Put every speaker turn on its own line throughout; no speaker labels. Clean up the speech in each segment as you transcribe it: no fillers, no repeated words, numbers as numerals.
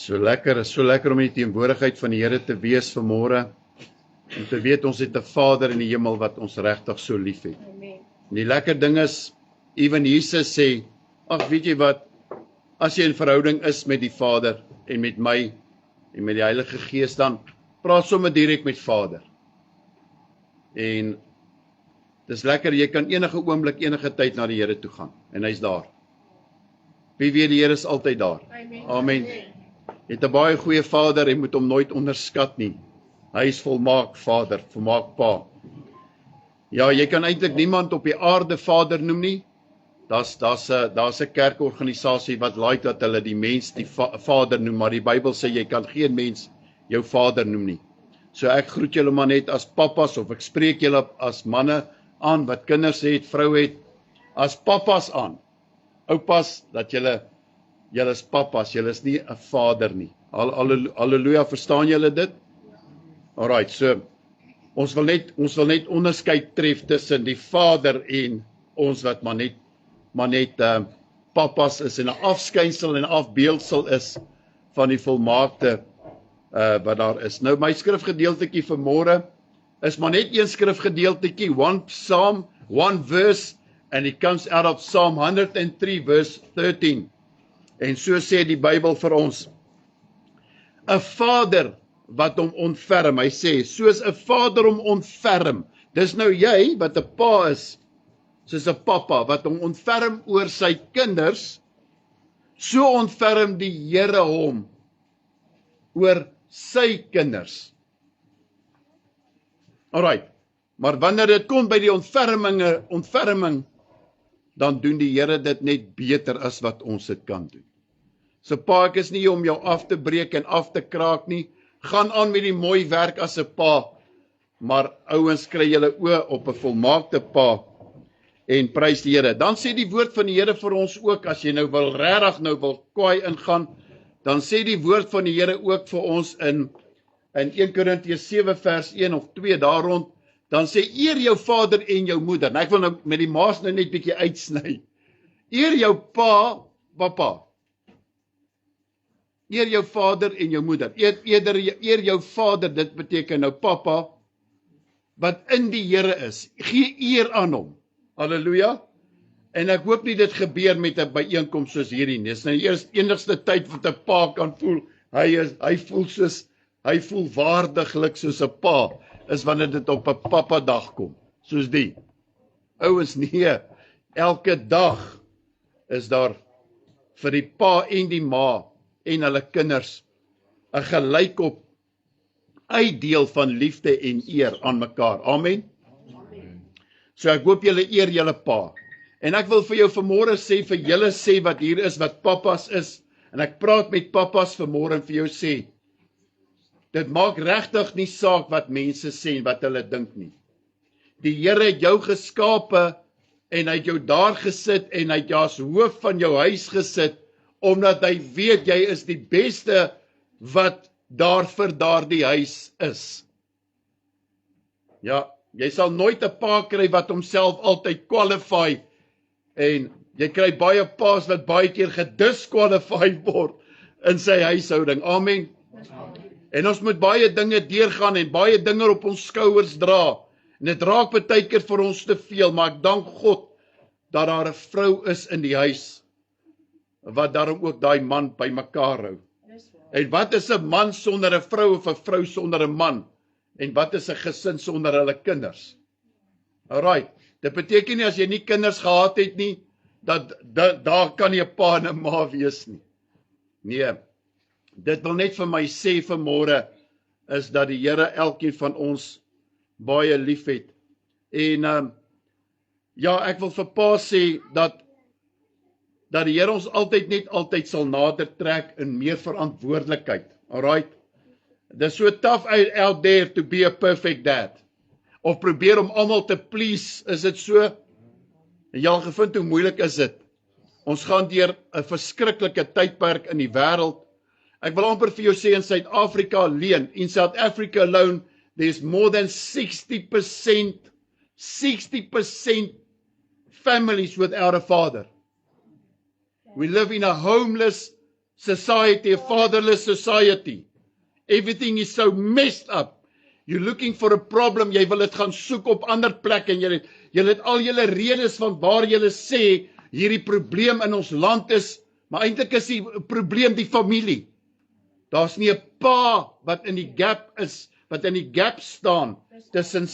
So lekker om in die teenwoordigheid van die Here te wees vanmôre. Om te weet ons het 'n Vader in die hemel wat ons regtig so lief het.
Amen.
En die lekker ding is, ewen Jesus sê, ag weet jy wat, as jy in verhouding is met die Vader en met my en met die Heilige Gees, dan praat sommer direk met Vader. En dis lekker, jy kan enige oomblik, enige tyd na die Here toe gaan en hy's daar. Wie weet, die Here is altyd daar.
Amen.
Amen. Jy het 'n baie goeie Vader, jy moet hom nooit onderskat nie. Hy is volmaak Vader, volmaak Pa. Ja, jy kan eintlik niemand op die aarde Vader noem nie. Daar's 'n kerkorganisasie wat like dat hulle die mens die Vader noem, maar die Bybel sê jy kan geen mens jou Vader noem nie. So ek groet julle maar net as pappas, of ek spreek julle as manne aan wat kinders het, vrou het, as pappas aan. Oupas, dat julle is pappas, julle is nie 'n vader nie. Halleluja, verstaan julle dit? Alright, so ons wil net onderskeid tref tussen die Vader en ons wat maar net pappas is en 'n afskynsel en afbeeldsel is van die volmaakte wat daar is. Nou my skrifgedeeltetjie vir môre is maar net een skrifgedeeltetjie, one Psalm, one verse, and it comes out of Psalm 103 verse 13. En so sê die Bybel vir ons: 'n Vader wat hom ontferm. Hy sê, soos 'n vader hom ontferm. Dis nou jy wat 'n pa is, soos 'n pappa wat hom ontferm oor sy kinders, so ontferm die Here hom oor sy kinders. Alright, maar wanneer dit kom by die ontferming, dan doen die Here dit net beter as wat ons dit kan doen. So pa, ek is nie hier om jou af te breek en af te kraak nie. Gaan aan met die mooi werk as 'n pa, maar ouens, kry julle oë op 'n volmaakte pa en prys die Here. Dan sê die woord van die Here vir ons ook, as jy nou wil kwaai ingaan, dan sê die woord van die Here ook vir ons in 1 Korintiërs 7 vers 1 of 2 daar rond, dan sê eer jou vader en jou moeder. Nou ek wil nou met die maas nou net bietjie uitsny. Eer jou papa. Eer jou vader en jou moeder. Eer jou vader, dit beteken nou papa, wat in die Here is. Gee eer aan hom. Halleluja. En ek hoop nie dit gebeur met 'n byeenkoms soos hierdie nie. Dis nou die enigste tyd wat 'n pa kan voel, hy voel waardiglik soos 'n pa, is wanneer dit op 'n papa dag kom, soos die. Ouens, nee, elke dag is daar vir die pa en die ma en hulle kinders 'n gelykop uitdeel van liefde en eer aan mekaar. Amen. So ek hoop julle eer julle pa. En ek wil vir jou vanmôre sê, vir julle sê wat hier is, wat pappas is, en ek praat met pappas vanmôre en vir jou sê, dit maak regtig nie saak wat mense sê en wat hulle dink nie. Die Here het jou geskape en hy het jou daar gesit en hy het jou as hoof van jou huis gesit, omdat hy weet jy is die beste wat daar vir daardie huis is. Ja, jy sal nooit 'n pa kry wat homself altyd qualify, en jy kry baie paas wat baie keer gedisqualify word in sy huishouding. Amen. En ons moet baie dinge deurgaan en baie dinge op ons skouers dra. En dit raak baie keer vir ons te veel, maar ek dank God dat daar 'n vrou is in die huis wat daarom ook daai man by mekaar hou. En wat is 'n man sonder 'n vrou of 'n vrou sonder 'n man? En wat is 'n gesin sonder hulle kinders? Alright, dit beteken nie as jy nie kinders gehad het nie, dat daar kan nie 'n pa en 'n ma wees nie. Nee, dit wil net vir my sê vanmôre, is dat die Here elkeen van ons baie lief het. En ja, ek wil vir pa sê, dat die Here ons altyd sal nader trek in meer verantwoordelikheid. Alright? Dis so tough out there to be a perfect dad. Of probeer om almal te please, is dit so? En jy al gevind hoe moeilik is dit? Ons gaan deur 'n verskriklike tydperk in die wêreld. Ek wil amper vir jou sê in Suid-Afrika alleen, in South Africa alone, there's more than 60% families without a father. We live in a homeless society, a fatherless society. Everything is so messed up. You're looking for a problem, jy wil dit gaan soek op ander plekke, en jy het al julle redes van waar julle sê, hierdie probleem in ons land is, maar eintlik is die probleem die familie. Daar's nie 'n pa wat in die gap is, wat in die gap staan, tussen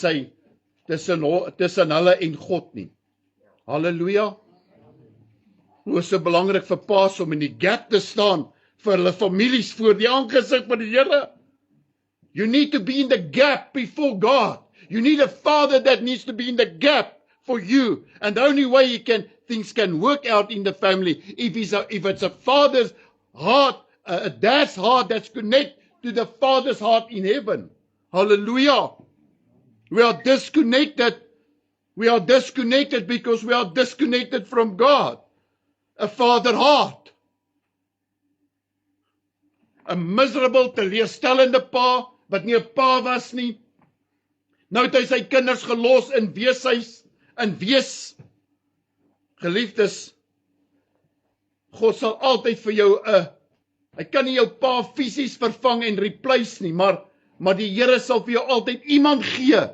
hulle en God nie. Halleluja. Hoe is so belangrik vir paas om in die gap te staan, vir hulle families voor die aangesig van die Here. You need to be in the gap before God. You need a father that needs to be in the gap for you. And the only way things can work out in the family, if it's a father's heart, a dad's heart that's connected to the father's heart in heaven. Hallelujah. We are disconnected. We are disconnected because we are disconnected from God. A father heart. A miserable, teleurstellende pa, wat nie 'n pa was nie. Nou het hy sy kinders gelos in weeshuis, in wees. Geliefdes, God sal altyd vir jou hy kan nie jou pa fisies vervang en replace nie, maar die Here sal vir jou altyd iemand gee,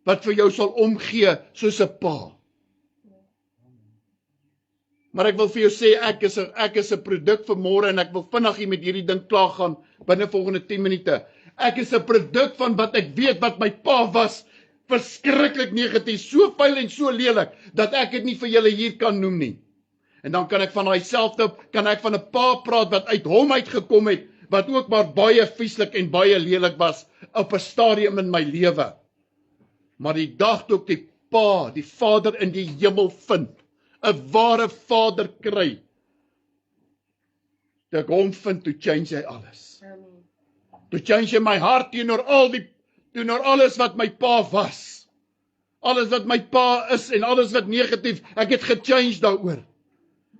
wat vir jou sal omgee, soos 'n pa. Maar ek wil vir jou sê, ek is 'n produk van môre, en ek wil vinnig hier met hierdie ding klaar gaan, binne volgende 10 minute. Ek is 'n produk van wat ek weet wat my pa was, verskriklik negatief, so vuil en so lelik, dat ek dit nie vir julle hier kan noem nie. En dan kan ek van kan ek van 'n pa praat wat uit hom uitgekom het, wat ook maar baie vieslik en baie lelik was, op 'n stadium in my lewe. Maar die dag toe ek die pa, die Vader in die hemel vind, 'n ware Vader kry, toe ek hom vind, toe change hy alles. Toe change hy my hart teenoor alles wat my pa was. Alles wat my pa is en alles wat negatief, ek het gechange daaroor.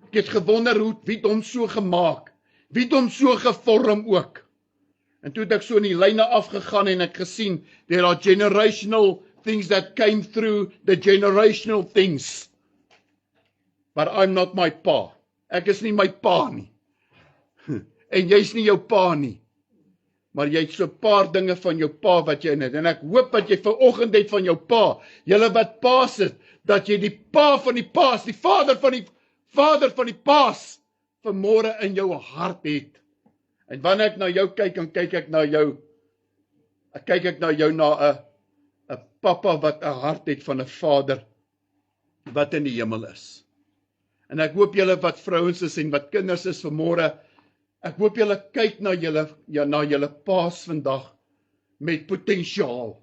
Ek het gewonder wie het hom so gemaak, wie het hom so gevorm ook. En toe het ek so in die lyne afgegaan en ek gesien, there are generational things that came through the generational things. But I'm not my pa. Ek is nie my pa nie. En jy's nie jou pa nie. Maar jy het so 'n paar dinge van jou pa wat jy in het. En ek hoop dat jy vanoggend het van jou pa, julle wat paas is, dat jy die pa van die paas, die vader van die paas, vanmôre in jou hart het. En wanneer ek na jou kyk, dan kyk ek na jou na 'n papa wat 'n hart het van 'n vader wat in die hemel is. En ek hoop julle wat vrouens is en wat kinders is vanmôre, ek hoop julle kyk na julle paas vandag met potensiaal.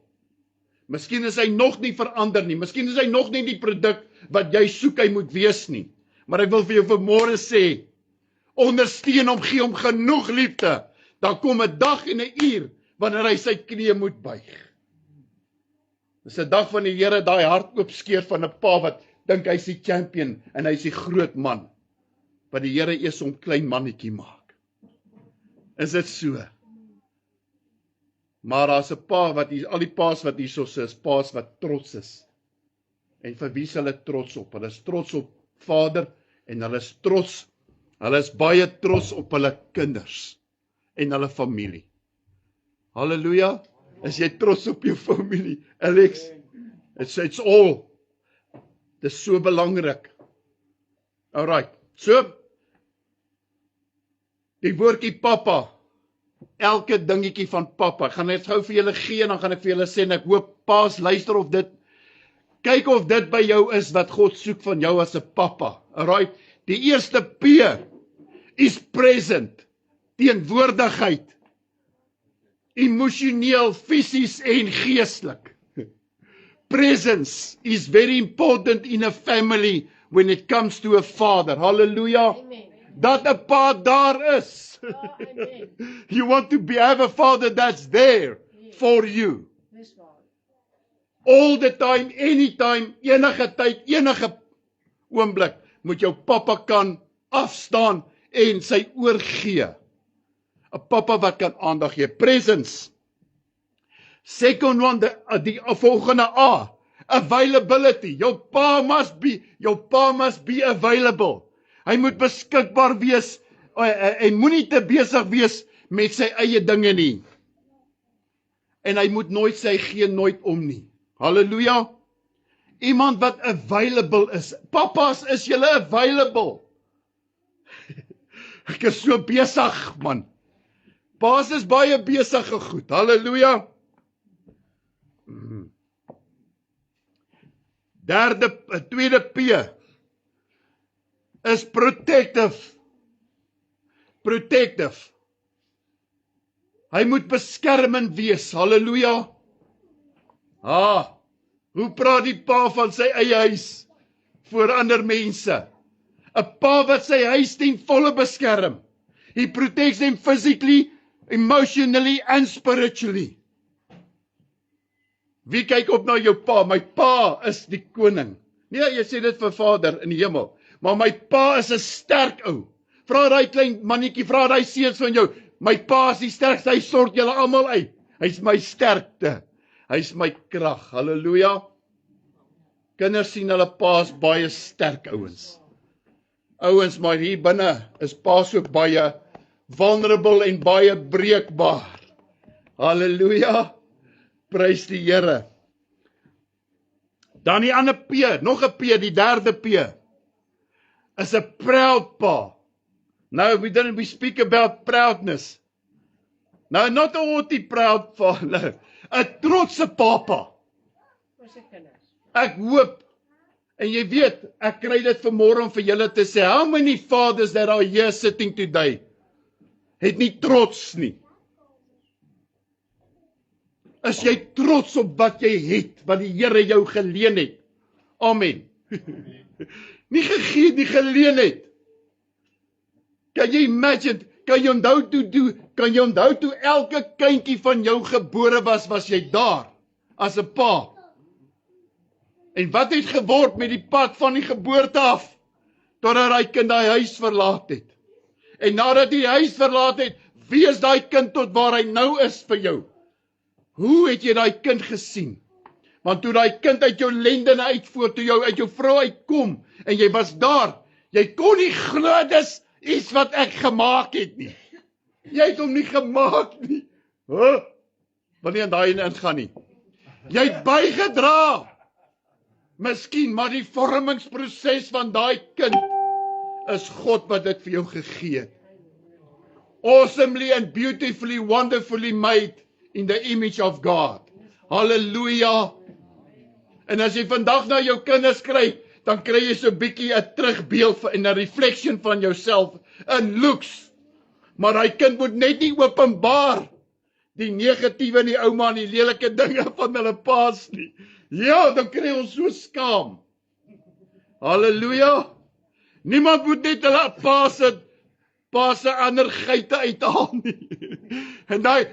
Miskien is hy nog nie verander nie, miskien is hy nog nie die produk wat jy soek hy moet wees nie. Maar ek wil vir jou vanmôre sê, ondersteun hom, gee hom genoeg liefde, dan kom 'n dag en 'n uur wanneer hy sy knieë moet buig. Dis 'n dag van die Here, daai hart oopskeer van 'n pa wat dink hy's die champion en hy's die groot man, wat die Here eers 'n klein mannetjie maak. Is dit so? Maar daar's 'n pa wat al die paas wat hierso is, paas wat trots is. En vir wie is hulle trots op? Hulle is trots op Vader en hulle is baie trots op hulle kinders en hulle familie. Halleluja. Is jy trots op jou familie? Alex, it's all. Dit is so belangrik. Alright. So, die woordjie papa, elke dingetjie van papa, ek gaan net gou vir julle gee en dan gaan ek vir julle sê, en ek hoop paas luister of dit, kyk of dit by jou is wat God soek van jou as 'n papa. Alright, die eerste P is present, teenwoordigheid, emosioneel, fisies en geestelik. Presence is very important in a family when it comes to a father. Hallelujah.
Amen.
Dat 'n pa daar is.
Oh, amen.
You want to have a father that's there for you.
Dis waar.
All the time, anytime, enige tyd, enige oomblik, moet jou pappa kan afstaan en sy oorgee. 'n Pappa wat kan aandag gee. Presence. Second one, die volgende A, availability. Jou pa must be available. Hy moet beskikbaar wees Hy moenie te besig wees met sy eie dinge nie. En hy moet nooit sê, gee nooit om nie. Halleluja. Iemand wat available is. Papas, is julle available? Ek is so besig, man. Paas is baie besige goed. Halleluja. Tweede P is protective. Protective. Hy moet beskermend wees. Halleluja. Hoe praat die pa van sy eie huis voor ander mense? 'n Pa wat sy huis ten volle beskerm. He protects them physically, emotionally and spiritually. Wie kyk op na jou pa? My pa is die koning. Nee, jy sê dit vir Vader in die hemel. Maar my pa is 'n sterk ou. Vra daai klein mannetjie, vra daai seuns van jou. My pa is die sterkste, hy sort julle almal uit. Hy's my sterkte. Hy's my krag. Halleluja. Kinders sien hulle pa's baie sterk ouens. Ouens, maar hier binne is pa's ook baie vulnerable en baie breekbaar. Halleluja. Prys die Here. Dan die ander P, nog 'n P, die derde P, is 'n proud pa. Now, we speak about proudness. Now, not a haughty proud father, 'n trotse papa. Ek hoop, en jy weet, ek kry dit vanmôre om vir julle te sê, how many fathers that are here sitting today, het nie trots nie. Is jy trots op wat jy het, wat die Here jou geleen het? Amen. Nie gegee, nie geleen het. Kan jy imagine, kan jy onthou toe elke kindjie van jou gebore was jy daar, as 'n pa. En wat het geword met die pad van die geboorte af, totdat daai kind daai huis verlaat het. En nadat hy die huis verlaat het, wie is daai kind tot waar hy nou is vir jou? Hoe het jy daai kind gesien? Want toe daai kind uit jou lendene uitvoer, toe jou uit jou vrou uitkom, en jy was daar, jy kon nie glo dis iets wat ek gemaak het nie. Jy het hom nie gemaak nie. Wil nie aan daai ingaan nie. Jy het bygedra. Miskien, maar die vormingsproses van daai kind is God wat dit vir jou gegee het. Awesomely and beautifully, wonderfully made in the image of God. Halleluja. En as jy vandag na jou kinders kyk, dan kry jy so 'n bietjie 'n terugbeeld en 'n reflection van jouself in looks. Maar daai kind moet net nie openbaar die negatiewe en die ouma en die lelike dinge van hulle paas nie. Ja, dan kry ons so skaam. Halleluja. Niemand moet net hulle paas se ander geite uithaal nie. En daai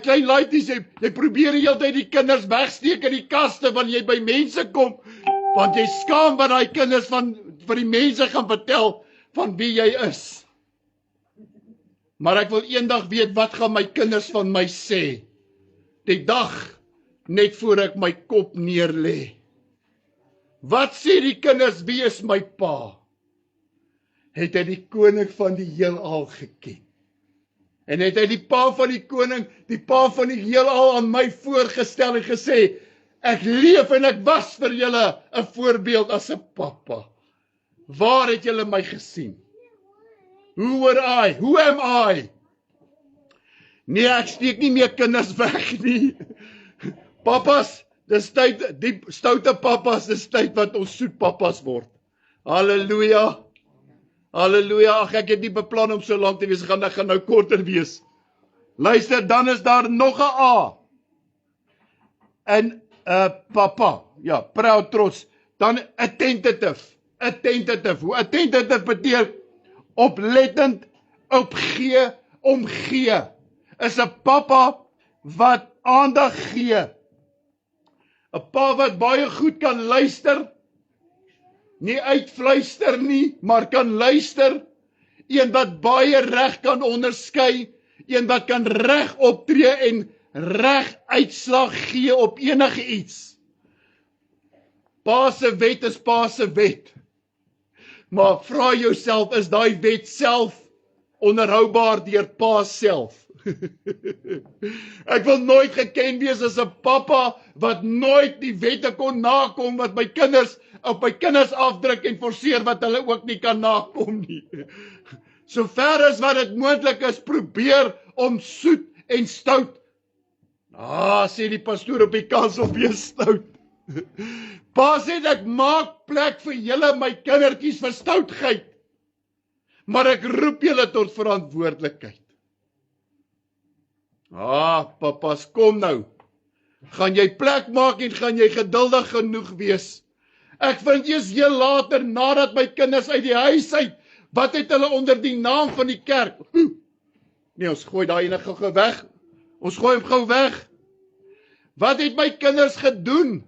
klein laities, jy probeer die hele tyd die kinders wegsteek in die kaste wanneer jy by mense kom, want jy skaam wat daai kinders vir die mense gaan vertel van wie jy is. Maar ek wil eendag weet, wat gaan my kinders van my sê? Die dag net voor ek my kop neerlê. Wat sê die kinders, wie is my pa? Het hy die koning van die heelal geken? En het hy die pa van die koning, die pa van die heelal aan my voorgestel en gesê, ek leef en ek was vir julle 'n voorbeeld as 'n papa. Waar het julle my gesien? Who am I? Nee, ek steek nie meer kinders weg nie. Papas, dis tyd, die stoute papas, dis tyd wat ons soet papas word. Halleluja. Halleluja. Ag, ek het nie beplan om so lank te wees, ek gaan nou korter wees. Luister, dan is daar nog 'n A. En papa, ja, proud, trots. Dan attentive. Hoe attentive beteken oplettend, opgee, omgee. Is 'n papa wat aandag gee. 'n Pa wat baie goed kan luister. Nie uitfluister nie, maar kan luister. Een wat baie reg kan onderskei. Een wat kan reg optree en reg uitslag gee op enige iets. Pa se wet is pa se wet. Maar vra jouself, is daai wet self onderhoubaar deur pa self? Ek wil nooit geken wees as 'n pappa wat nooit die wette kon nakom wat my kinders op my kinders afdruk en forceer wat hulle ook nie kan nakom nie. So ver as wat dit moontlik is, probeer om soet en stout. Sê die pastoor op die kansel, wees stout. Pa sê ek maak plek vir julle my kindertjies vir stoutheid. Maar ek roep julle tot verantwoordelikheid. Papas, kom nou. Gaan jy plek maak en gaan jy geduldig genoeg wees? Ek vind eers heel later, nadat my kinders uit die huis uit, wat het hulle onder die naam van die kerk? Nee, ons gooi daai ene gou weg. Ons gooi hom gou weg. Wat het my kinders gedoen?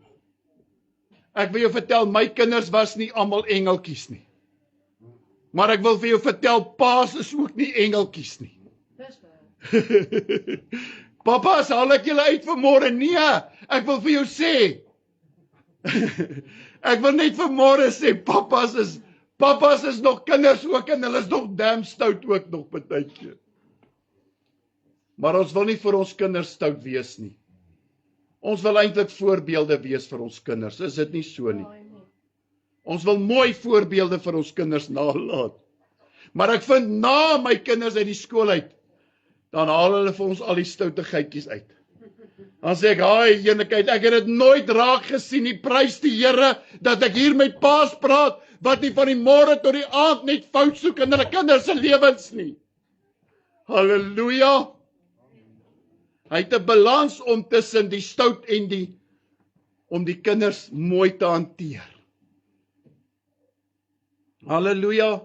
Ek wil jou vertel, my kinders was nie almal engeltjies nie. Maar ek wil vir jou vertel, paas is ook nie engeltjies nie. Papas, haal ek julle uit vanmôre? Nee, ek wil vir jou sê. Ek wil net vanmôre sê, papas is nog kinders ook en hulle is nog damn stout ook nog partykeer. Maar ons wil nie vir ons kinders stout wees nie. Ons wil eintlik voorbeelde wees vir ons kinders, is dit nie so nie? Ons wil mooi voorbeelde vir ons kinders nalaat. Maar ek vind na my kinders uit die skool uit, dan haal hulle vir ons al die stoutigheidjies uit. Dan sê ek, eenikheid, ek het dit nooit raak gesien, die prys die Here, dat ek hier met paas praat, wat nie van die môre tot die aand net fout soek in hulle kinders se lewens nie. Halleluja! Hy het 'n balans om tussen die stout en om die kinders mooi te hanteer. Halleluja!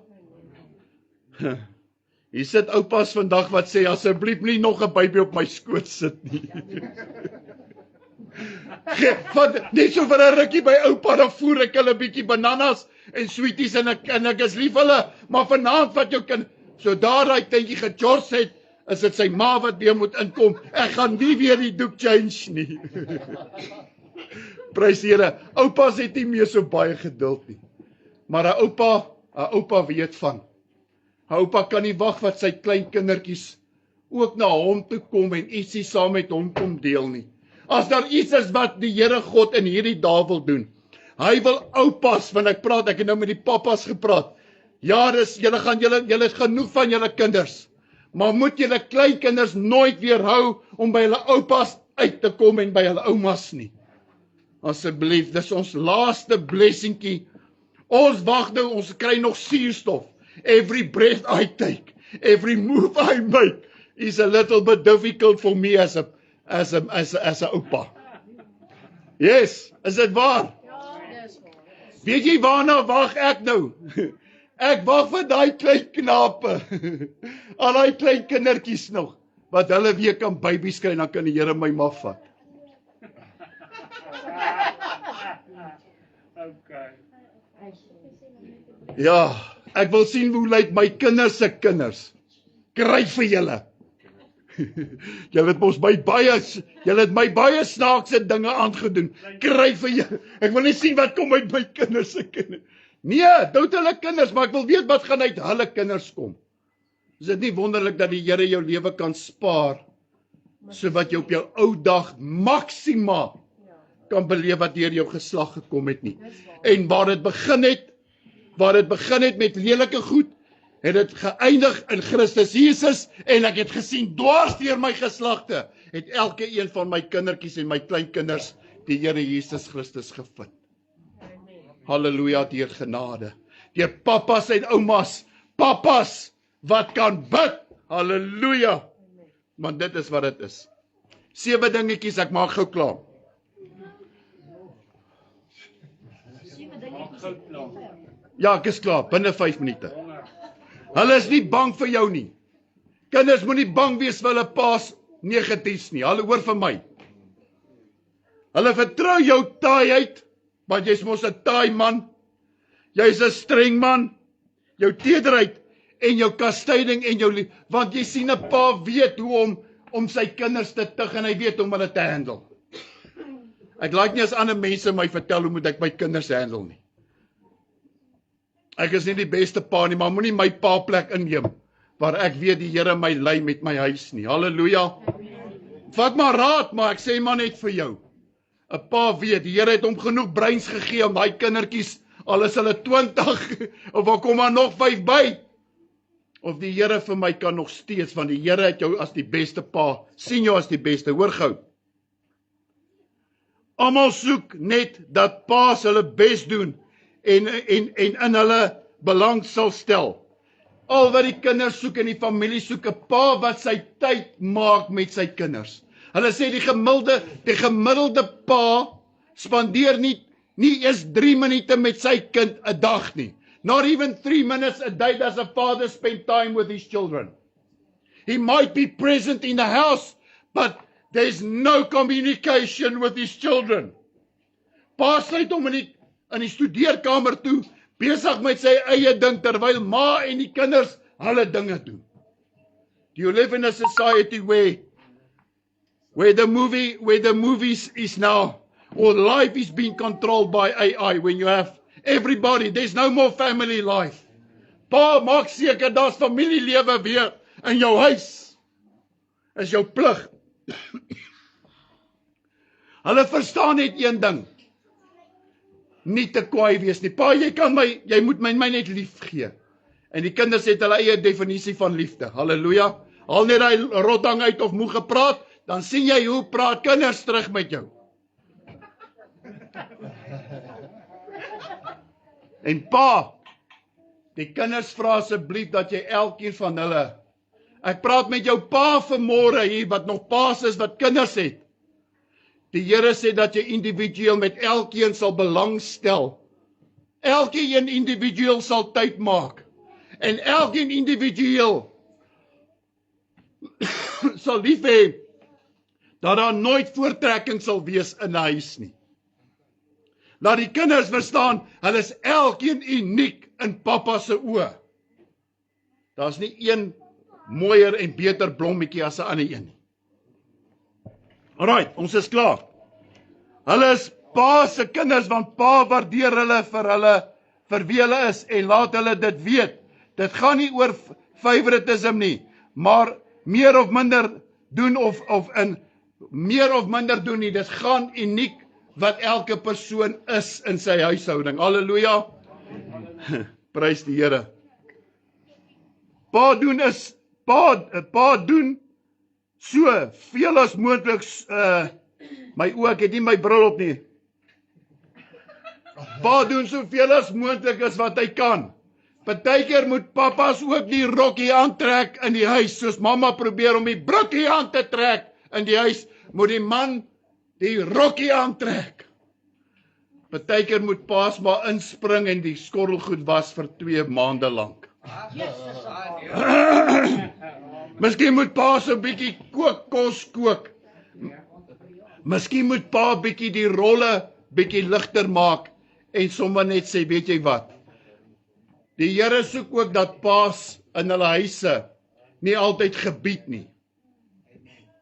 Hier sit oupas vandag wat sê, asseblief nie nog 'n baby op my skoot sit nie. Net so vir 'n rukkie by oupa, dan voer ek hulle bietjie bananas en sweeties en ek is lief hulle, maar vanaand wat jou kind, so daar daai tentjie gejors het, is dit sy ma wat weer moet inkom. Ek gaan nie weer die doek change nie. Prys die Here. Oupas het nie meer so baie geduld nie. Maar 'n oupa weet van. 'n Oupa kan nie wag wat sy klein kindertjies ook na hom toe kom en ietsie saam met hom kom deel nie. As daar iets is wat die Here God in hierdie dae wil doen, hy wil oupas, want ek het nou met die papas gepraat. Ja, julle het genoeg van julle kinders, maar moet julle kleinkinders nooit weerhou om by hulle oupas uit te kom en by hulle oumas nie. Asseblief, dis ons laaste blessingkie. Ons wag nou, ons kry nog suurstof. Every breath I take, every move I make is a little bit difficult for me as a oupa. Yes, is dit waar? Weet jy waarna wag ek nou? Ek wag vir daai klein knape. Al daai klein kindertjies nog, wat hulle weer kan babies kry, dan kan die Here my maar vat. Ja, ek wil sien hoe lyk my kinders se kinders. Kry vir julle. Julle het my baie snaakse dinge aangedoen. Kry vir julle. Ek wil net sien wat kom uit my kinders se kinders. Nee, dood hulle kinders, maar ek wil weet wat gaan uit hulle kinders kom. Is dit nie wonderlik dat die Here jou lewe kan spaar, so wat jy op jou ou dag maksima kan beleef wat deur jou geslag gekom het nie. En waar dit begin het met lelike goed, het dit geëindig in Christus Jesus, en ek het gesien dwars deur my geslagte, het elke een van my kindertjies en my kleinkinders die Here Jesus Christus gevind. Halleluja, deur genade. Deur papas en oumas, papas wat kan bid. Halleluja. Want dit is wat dit is. 7 dingetjies, ek maak gou klaar. Ja, ek is klaar, binne 5 minute. Hulle is nie bang vir jou nie. Kinders moenie bang wees vir hulle pa's negatiefs nie. Hulle hoor van my. Hulle vertrou jou taaiheid, want jy's mos 'n taai man. Jy's 'n streng man. Jou tederheid en jou kastyding en jou want jy sien 'n pa weet hoe om sy kinders te tig en hy weet hoe om hulle te handle. Ek like nie as ander mense my vertel hoe moet ek my kinders handle nie. Ek is nie die beste pa nie, maar moenie my pa plek inneem, waar ek weet die Here my lei met my huis nie. Halleluja. Vat maar raad, maar ek sê maar net vir jou. 'n Pa weet, die Here het hom genoeg breins gegee om daai kindertjies, al is hulle 20, of al kom maar nog 5 by. Of die Here vir my kan nog steeds, want die Here het jou as die beste pa, sien jou as die beste, hoor gou. Almal soek net dat pa's hulle bes doen en in hulle belang sal stel. Al wat die kinders soek in die familie soek 'n pa wat sy tyd maak met sy kinders. Hulle sê die gemiddelde pa spandeer nie eers 3 minute met sy kind 'n dag nie. Not even 3 minutes a day does a father spend time with his children. He might be present in the house, but there's no communication with his children. Pa sluit hom in die studeerkamer toe, besig met sy eie ding, terwyl ma en die kinders hulle dinge doen. Do you live in a society where the movies is now, or life is being controlled by AI, when you have everybody, there's no more family life. Pa, maak seker daar's familielewe weer in jou huis. Is jou plig. Hulle verstaan net een ding. Nie te kwaai wees nie. Pa, jy moet my net lief gee. En die kinders het hulle eie definisie van liefde. Halleluja. Al net hy rotdang uit of moeg gepraat, dan sien jy hoe praat kinders terug met jou. En pa, die kinders vra asseblief dat jy elkeen van hulle, ek praat met jou pa vanmôre hier, wat nog pa's is, wat kinders het. Die Here sê dat jy individueel met elkeen sal belangstel. Elkeen individueel sal tyd maak. En elkeen individueel sal lief hê dat daar nooit voortrekking sal wees in 'n huis nie. Laat die kinders verstaan, hulle is elkeen uniek in pappa se oë. Daar's nie een mooier en beter blommetjie as 'n ander een nie. Alright, ons is klaar. Hulle is pa se kinders, want pa waardeer hulle vir wie hulle is, en laat hulle dit weet. Dit gaan nie oor favoritism nie, maar meer of minder doen meer of minder doen nie. Dit gaan uniek wat elke persoon is in sy huishouding. Halleluja. Prys die Here. Pa doen so veel as moontlik, my oë, ek het nie my bril op nie. Pa doen soveel as moontlik as wat hy kan. Partykeer moet papas ook die rokkie aantrek in die huis, soos mamma probeer om die broekie aan te trek in die huis, moet die man die rokkie aantrek. Partykeer moet paas maar inspring en die skorrelgoed was vir 2 maande lank. Miskien moet pa so 'n bietjie kos kook. Miskien moet pa bietjie die rolle bietjie ligter maak en sommer net sê, weet jy wat? Die Here soek ook dat paas in hulle huise nie altyd gebied nie.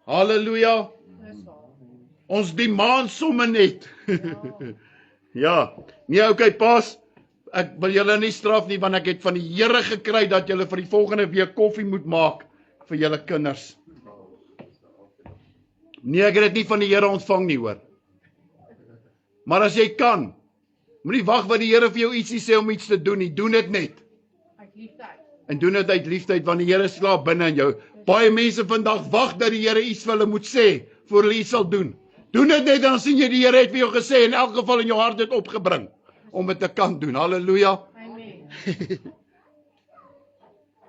Halleluja. Ons demand sommer net. Ja, nee, okay, paas, ek wil julle nie straf nie, want ek het van die Here gekry dat julle vir die volgende week koffie moet maak vir julle kinders. Nee, ek het dit nie van die Here ontvang nie, hoor. Maar as jy kan, moenie wag wat die Here vir jou ietsie sê om iets te doen nie, doen dit net. En doen dit uit liefde, want die Here slaap binne in jou. Baie mense vandag wag dat die Here iets vir hulle moet sê, voor hulle iets sal doen. Doen dit net, dan sien jy die Here het vir jou gesê, in elk geval in jou hart het opgebring, om dit te kan doen. Halleluja. Amen.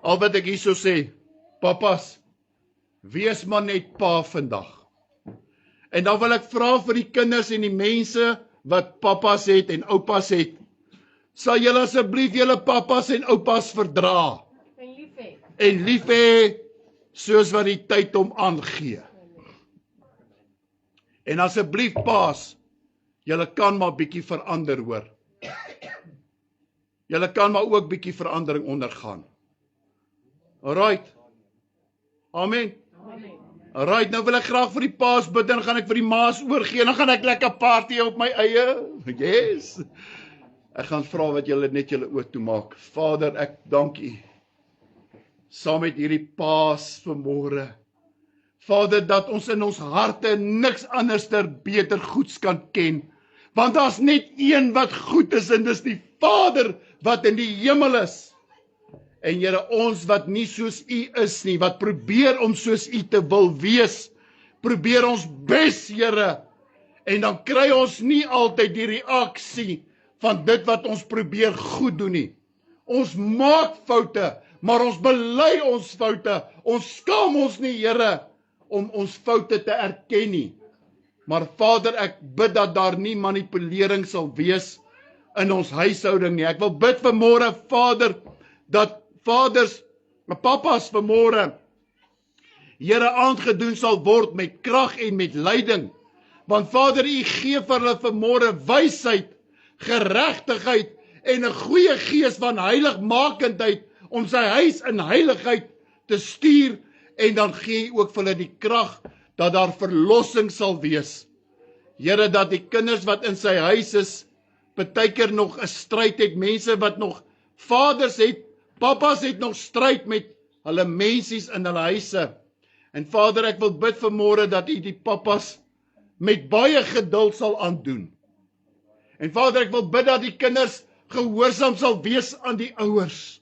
Al wat ek hierso sê, papas, wees maar net pa vandag. En dan wil ek vra vir die kinders en die mense wat papas het en oupas het, sal julle asseblief julle papas en oupas verdra. En lief hê, soos wat die tyd hom aangee. En asseblief paas, julle kan maar bietjie verander, hoor. Julle kan maar ook bietjie verandering ondergaan. Alright. Amen. Alright, nou wil ek graag vir die paas bid, en gaan ek vir die maas oorgee, en dan gaan ek lekker party op my eie. Yes. Ek gaan vra wat julle net julle oë toemaak. Vader, ek dank U saam met hierdie paas vanmôre. Vader, dat ons in ons harte niks anderster beter goeds kan ken. Want daar's net een wat goed is en dis die Vader wat in die hemel is. En Here, ons wat nie soos U is nie, wat probeer om soos U te wil wees, probeer ons bes, Here. En dan kry ons nie altyd die reaksie van dit wat ons probeer goed doen nie. Ons maak foute, maar ons bely ons foute. Ons skaam ons nie, Here, om ons foute te erken nie. Maar Vader, ek bid dat daar nie manipulering sal wees in ons huishouding nie. Ek wil bid vanmôre, Vader, dat vaders, papas vanmôre, Here, aangedoen sal word met krag en met leiding. Want Vader, U gee vir hulle vanmôre wysheid, geregtigheid en 'n goeie gees van heiligmakendheid om sy huis in heiligheid te stuur, en dan gee U ook vir hulle die krag dat daar verlossing sal wees. Here, dat die kinders wat in sy huis is, partykeer nog 'n stryd het, mense wat nog vaders het, papas het nog stryd met hulle mensies in hulle huise. En Vader, ek wil bid vanmôre dat U die papas met baie geduld sal aandoen. En Vader, ek wil bid dat die kinders gehoorsaam sal wees aan die ouers.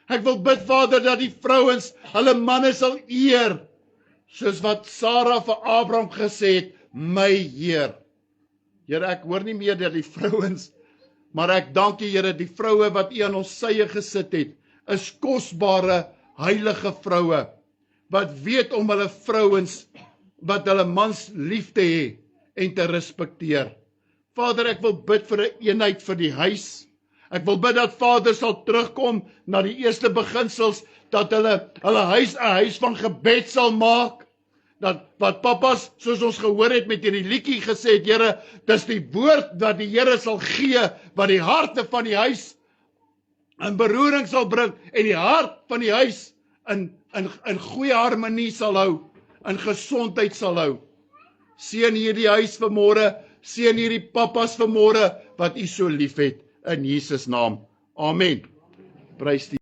Ek wil bid, Vader, dat die vrouens hulle manne sal eer, soos wat Sara vir Abraham gesê het, my Heer. Here, ek hoor nie meer dat die vrouens, maar ek dank U, Here, die vroue wat U aan ons sye gesit het, is kosbare, heilige vroue, wat weet om hulle vrouens, wat hulle mans lief te hê en te respekteer. Vader, ek wil bid vir 'n eenheid vir die huis. Ek wil bid dat Vader sal terugkom na die eerste beginsels, dat hulle huis 'n huis van gebed sal maak. Dat wat papas, soos ons gehoor het met hierdie liedjie gesê het, Here, dis die woord wat die Here sal gee, wat die harte van die huis in beroering sal bring, en die hart van die huis in goeie harmonie sal hou, in gesondheid sal hou. Seën hierdie huis vanmôre, seën hierdie papas vanmôre, wat U so liefhet, in Jesus naam. Amen. Prys die